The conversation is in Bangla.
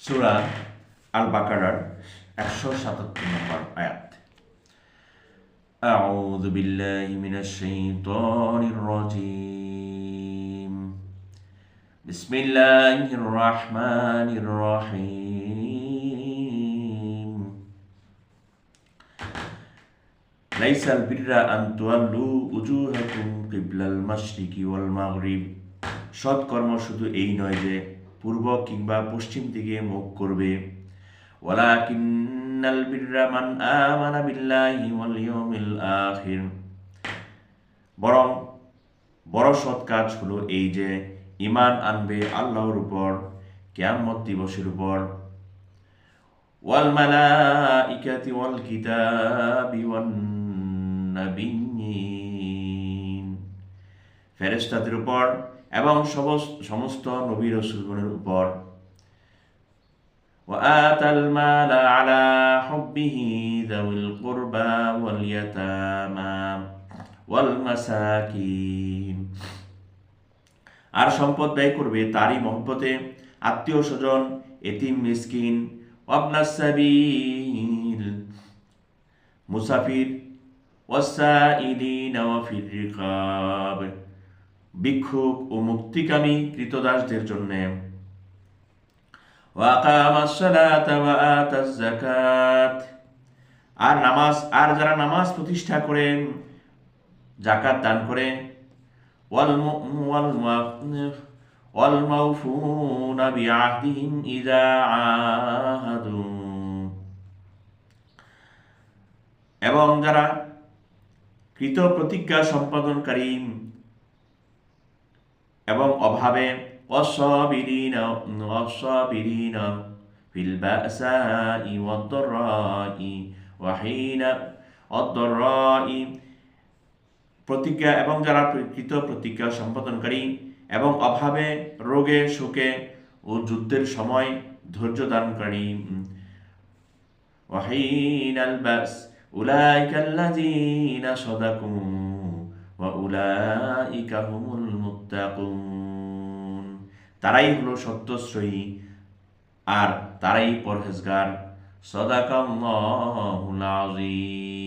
সূরা আল বাকারার 177 নম্বর আয়াত। আউযু বিল্লাহি মিনাশ শাইতানির রাজীম। বিসমিল্লাহির রহমানির রহিম। লাইসাল বিররা আন তুওয়াল্লু উজুহাকুম কিবলাল মাশরিকি ওয়াল মাগরিব। সৎকর্ম শুধু এই নয় যে পূর্ব কিংবা পশ্চিম দিকে মুখ করবে। ওয়ালাকিন্নাল বিররা মান আমানা বিল্লাহি ওয়াল ইয়াউমিল আখির। বরং বড় সৎ কাজ হলো এই যে ঈমান আনবে আল্লাহর উপর, কিয়ামত দিবসের উপর। ওয়াল মালাইকাতি ওয়াল কিতাবি ওয়ান নাবিয়্যিন। ফেরেশতাদের উপর এবং সমস্ত নবী রাসূলগণের উপর। وآتى المال على حبه ذوي القربى واليتامى والمساكين। আর সম্পদ ব্যয় করবে তারই মহব্বতে আত্মীয় স্বজন, এতিম, মিসকিন, ওয়াবনাস সাবিল, মুসাফির, ওয়াসাইলিনা ওয়া ফির রিকাব, ভিক্ষুক ও মুক্তিকামী কৃতদাসদের জন্য। ওয়াকামাস সালাতা ওয়া আতাজ যাকাত। আর যারা নামাজ প্রতিষ্ঠা করে, যাকাত দান করে। ওয়াল মাউফুনা বিআহদিহিম ইযা আহাদু। এবং যারা কৃত প্রতিজ্ঞা সম্পাদনকারী এবং অভাবে ওয়াসসাবিরিনা ফিল বাসাই ওয়াদ-দাররাই প্রতিজ্ঞা এবং যারা কৃত প্রতিজ্ঞা সম্পাদনকারী এবং অভাবে, রোগে, শোকে ও যুদ্ধের সময় ধৈর্য দানকারী। ওয়াহিনাল বাস উলাইকাল্লাযীনা সাদাকু ওয়া উলাইকা হুমুল মুত্তাকুন। তারাই হলো সত্যশ্রয়ী আর তারাই পরহেজগার। সাদাকাল্লাহুল আযীম।